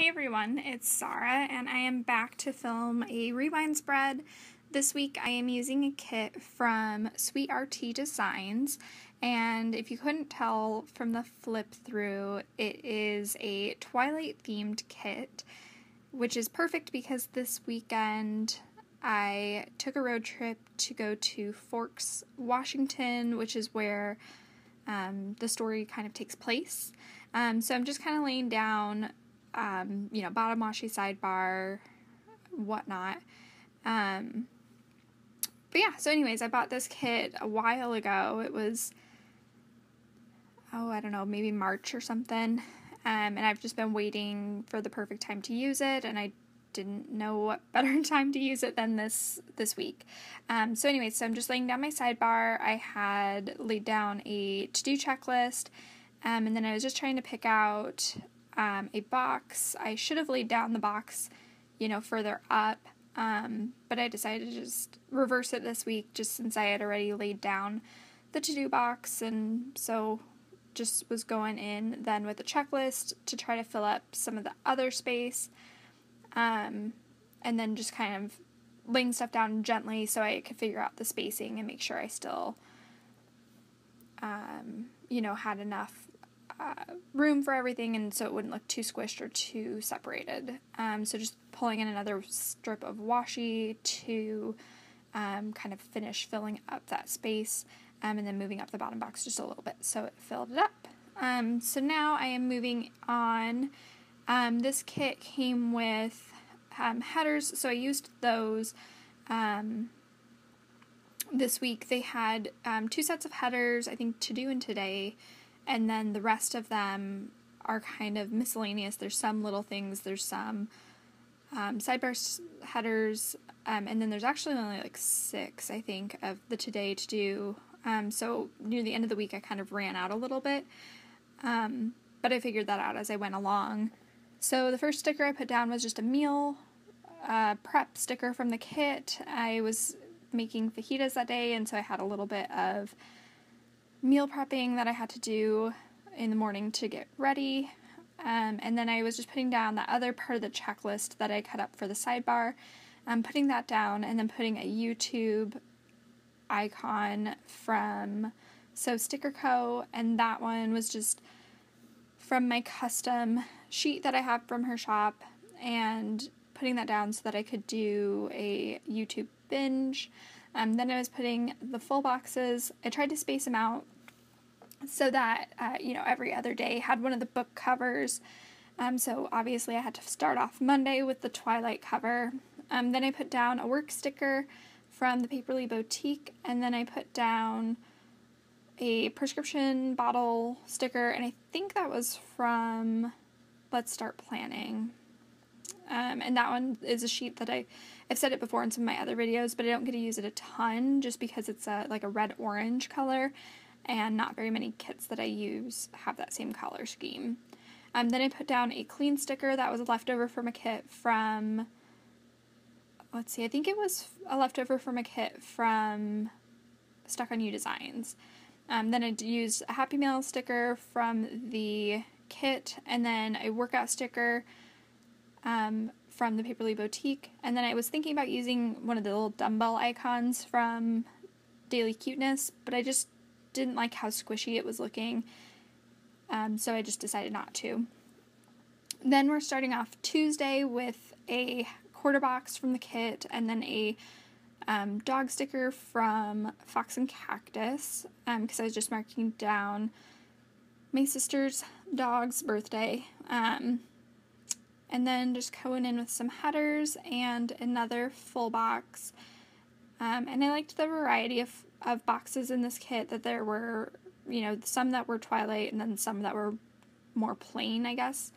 Hey everyone, it's Sarah and I am back to film a rewind spread. This week I am using a kit from You Designz, and if you couldn't tell from the flip through, it is a Twilight themed kit, which is perfect because this weekend I took a road trip to go to Forks, Washington, which is where the story kind of takes place. So I'm just kind of laying down, bottom washi, sidebar, whatnot. But yeah, so anyways, I bought this kit a while ago. It was, I don't know, maybe March or something. And I've just been waiting for the perfect time to use it, and I didn't know what better time to use it than this week. So anyways, so I'm just laying down my sidebar. I had laid down a to-do checklist, and then I was just trying to pick out a box. I should have laid down the box, further up, but I decided to just reverse it this week, just since I had already laid down the to-do box, and so just was going in then with a checklist to try to fill up some of the other space, and then just kind of laying stuff down gently so I could figure out the spacing and make sure I still, had enough room for everything, and so it wouldn't look too squished or too separated. So just pulling in another strip of washi to kind of finish filling up that space, and then moving up the bottom box just a little bit so it filled it up. So now I am moving on. This kit came with headers, so I used those this week. They had 2 sets of headers, I think, to do and today, and then the rest of them are kind of miscellaneous. There's some little things, there's some sidebar headers, and then there's actually only like 6, I think, of the today to do. So near the end of the week I kind of ran out a little bit, but I figured that out as I went along. So the first sticker I put down was just a meal prep sticker from the kit. I was making fajitas that day, and so I had a little bit of meal prepping that I had to do in the morning to get ready. And then I was just putting down the other part of the checklist that I cut up for the sidebar, putting that down, and then putting a YouTube icon from Sticker Co. And that one was just from my custom sheet that I have from her shop, and putting that down so that I could do a YouTube binge. Then I was putting the full boxes. I tried to space them out so that, every other day had one of the book covers. So obviously I had to start off Monday with the Twilight cover. Then I put down a work sticker from the Paperly Bowtique, and then I put down a prescription bottle sticker, and I think that was from Let's Start Planning. And that one is a sheet that I've said it before in some of my other videos, but I don't get to use it a ton just because it's like a red-orange color, and not very many kits that I use have that same color scheme. Then I put down a clean sticker that was a leftover from a kit from, I think it was a leftover from a kit from Stuck on You Designz. Then I used a Happy Meal sticker from the kit, and then a workout sticker from the Paperly Bowtique, and then I was thinking about using one of the little dumbbell icons from Daily Cuteness, but I just didn't like how squishy it was looking, so I just decided not to. Then we're starting off Tuesday with a quarter box from the kit, and then a dog sticker from Fox and Cactus, because I was just marking down my sister's dog's birthday, and then just going in with some headers and another full box. And I liked the variety of boxes in this kit, that there were, some that were Twilight and then some that were more plain, I guess.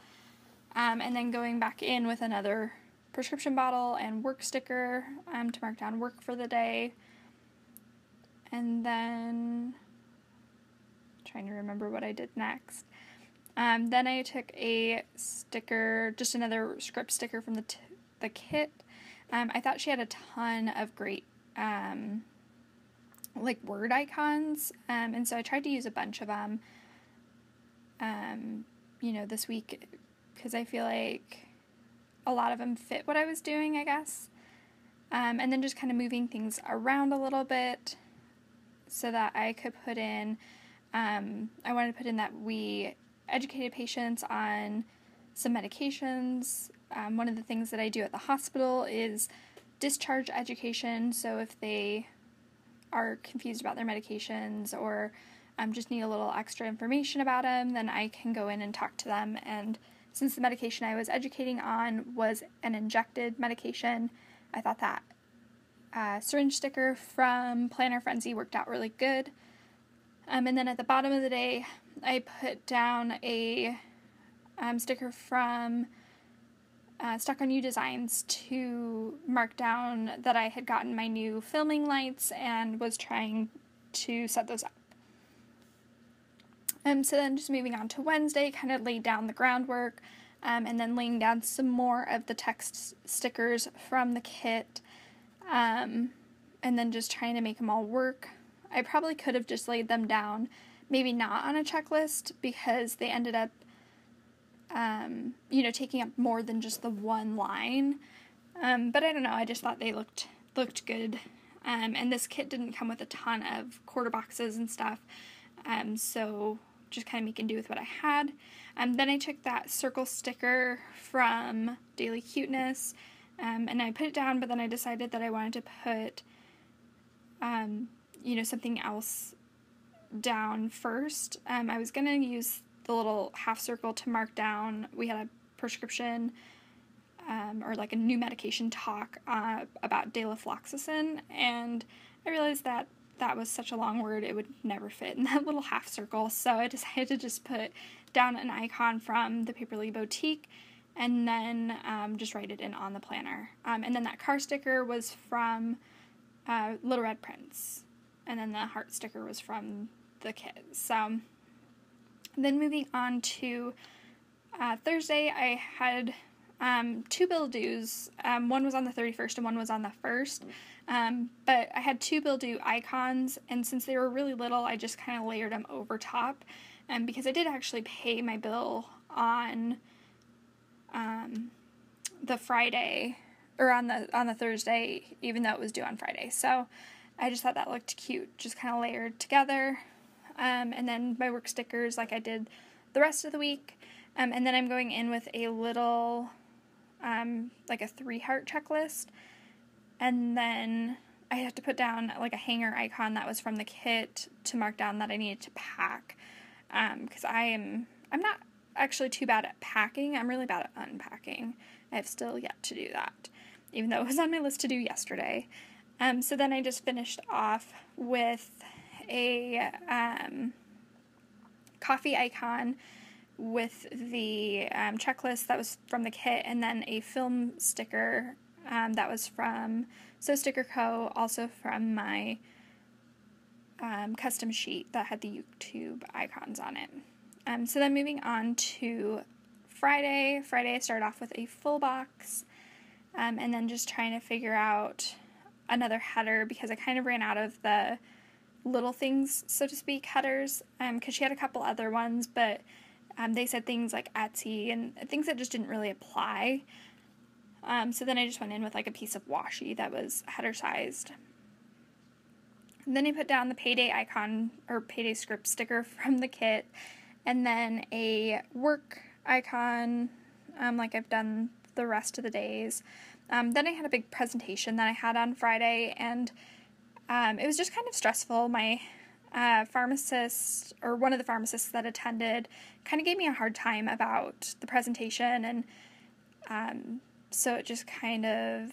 And then going back in with another prescription bottle and work sticker to mark down work for the day. And then trying to remember what I did next. Then I took a sticker, just another script sticker from the kit. I thought she had a ton of great word icons, and so I tried to use a bunch of them this week, because I feel like a lot of them fit what I was doing, I guess. And then just kind of moving things around a little bit so that I could put in, I wanted to put in that we educated patients on some medications. One of the things that I do at the hospital is discharge education, so if they are confused about their medications or just need a little extra information about them, then I can go in and talk to them. And since the medication I was educating on was an injected medication, I thought that syringe sticker from Planner Frenzy worked out really good. And then at the bottom of the day, I put down a sticker from Stuck on You Designz to mark down that I had gotten my new filming lights and was trying to set those up. So then just moving on to Wednesday, kind of laid down the groundwork, and then laying down some more of the text stickers from the kit, and then just trying to make them all work. I probably could have just laid them down, maybe not on a checklist, because they ended up taking up more than just the one line. But I don't know, I just thought they looked good. And this kit didn't come with a ton of quarter boxes and stuff. So just kind of making do with what I had. Then I took that circle sticker from Daily Cuteness, and I put it down, but then I decided that I wanted to put, something else down first. I was going to use the little half circle to mark down, we had a prescription or like a new medication talk about dalafloxacin, and I realized that was such a long word it would never fit in that little half circle, so I decided to just put down an icon from the Paperly Bowtique and then just write it in on the planner. And then that car sticker was from Little Red Prince, and then the heart sticker was from the kit. So then moving on to Thursday, I had 2 bill dues. One was on the 31st and one was on the 1st. But I had 2 bill due icons, and since they were really little, I just kind of layered them over top. Because I did actually pay my bill on the Friday, or on the Thursday, even though it was due on Friday. So I just thought that looked cute, just kind of layered together. And then my work stickers like I did the rest of the week. And then I'm going in with a little, like a 3-heart checklist. And then I have to put down like a hanger icon that was from the kit to mark down that I needed to pack. Because I'm not actually too bad at packing. I'm really bad at unpacking. I have still yet to do that, even though it was on my list to do yesterday. So then I just finished off with a coffee icon with the checklist that was from the kit, and then a film sticker that was from Sticker Co., also from my custom sheet that had the YouTube icons on it. So then moving on to Friday. I started off with a full box, and then just trying to figure out another header because I kind of ran out of the little things, so to speak, headers, because she had a couple other ones, but they said things like Etsy and things that just didn't really apply. So then I just went in with like a piece of washi that was header sized. And then I put down the payday icon or payday script sticker from the kit, and then a work icon, like I've done the rest of the days. Then I had a big presentation that I had on Friday, and it was just kind of stressful. My pharmacist, or one of the pharmacists that attended, kind of gave me a hard time about the presentation, and so it just kind of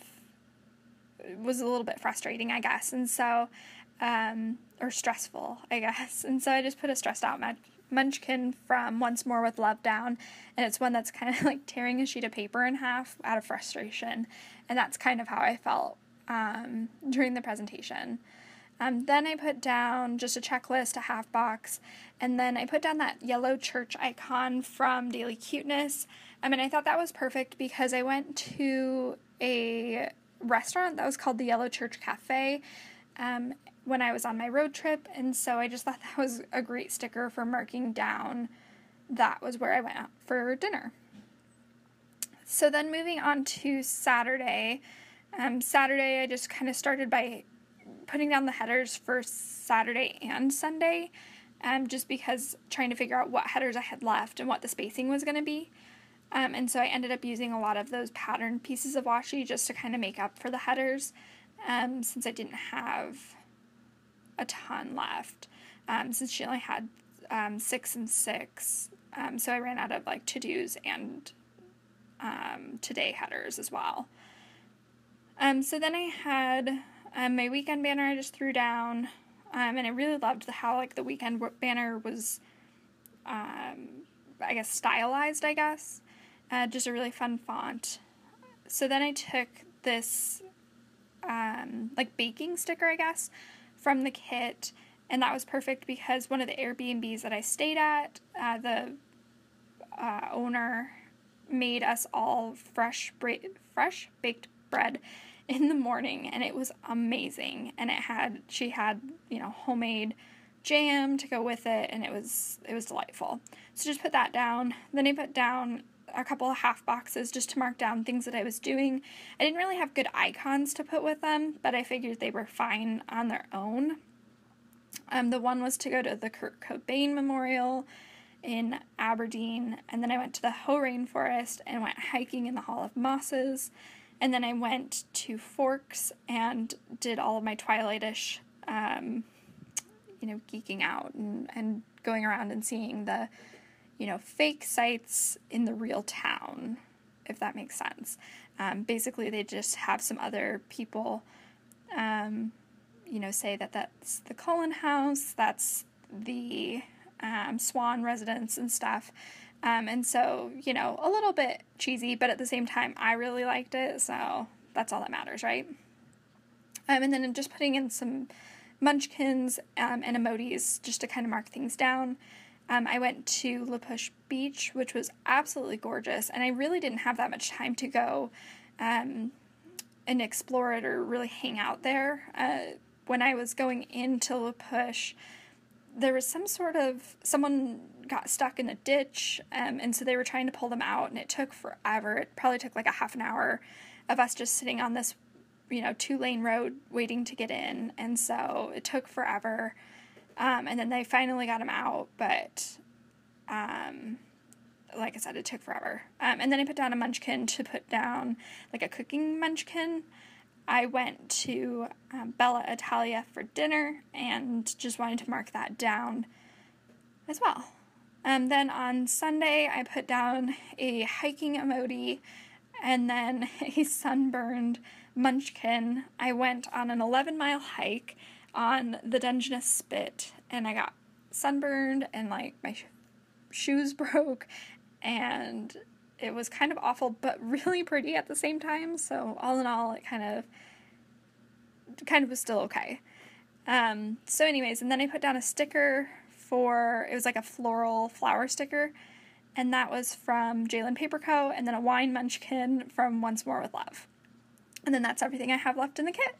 was a little bit frustrating, I guess, and so, or stressful, I guess, and so I just put a stressed out munchkin from Once More with Love down, and it's one that's kind of like tearing a sheet of paper in half out of frustration, and that's kind of how I felt during the presentation. Then I put down just a checklist, a half box, and then I put down that yellow church icon from Daily Cuteness. And I thought that was perfect because I went to a restaurant that was called the Yellow Church Cafe when I was on my road trip, and so I just thought that was a great sticker for marking down that was where I went out for dinner. So then moving on to Saturday. Saturday I just kind of started by putting down the headers for Saturday and Sunday, just because trying to figure out what headers I had left and what the spacing was going to be. And so I ended up using a lot of those patterned pieces of washi just to kind of make up for the headers, since I didn't have a ton left, since she only had 6 and 6. So I ran out of like to-dos and today headers as well. So then I had my weekend banner I just threw down, and I really loved how like the weekend banner was, I guess, stylized, just a really fun font. So then I took this like baking sticker, I guess, from the kit, and that was perfect because one of the Airbnbs that I stayed at, the owner made us all fresh baked bread in the morning, and it was amazing. And she had homemade jam to go with it, and it was delightful. So just put that down. Then I put down a couple of half boxes just to mark down things that I was doing. I didn't really have good icons to put with them, but I figured they were fine on their own. The one was to go to the Kurt Cobain Memorial in Aberdeen, and then I went to the Hoh Rainforest and went hiking in the Hall of Mosses, and then I went to Forks and did all of my Twilight-ish, geeking out and going around and seeing the, fake sites in the real town, if that makes sense. Basically, they just have some other people, say that that's the Cullen House, that's the Swan residence and stuff. And so, a little bit cheesy, but at the same time, I really liked it, so that's all that matters, right? And then just putting in some munchkins and emojis just to kind of mark things down. I went to La Push Beach, which was absolutely gorgeous, and I really didn't have that much time to go and explore it or really hang out there. When I was going into La Push, there was someone got stuck in a ditch, and so they were trying to pull them out, and it took forever. It probably took like a half an hour of us just sitting on this, 2-lane road waiting to get in, and so it took forever, and then they finally got him out, but, like I said, it took forever, and then I put down a munchkin to put down, like a cooking munchkin. I went to Bella Italia for dinner and just wanted to mark that down as well. Then on Sunday, I put down a hiking emoji and then a sunburned munchkin. I went on an 11-mile hike on the Dungeness Spit, and I got sunburned, and like my shoes broke, and it was kind of awful, but really pretty at the same time. So all in all, it kind of was still okay. So anyways, and then I put down a sticker it was like a floral flower sticker, and that was from Jlynnpaperco, and then a wine munchkin from Once More with Love. And then that's everything I have left in the kit.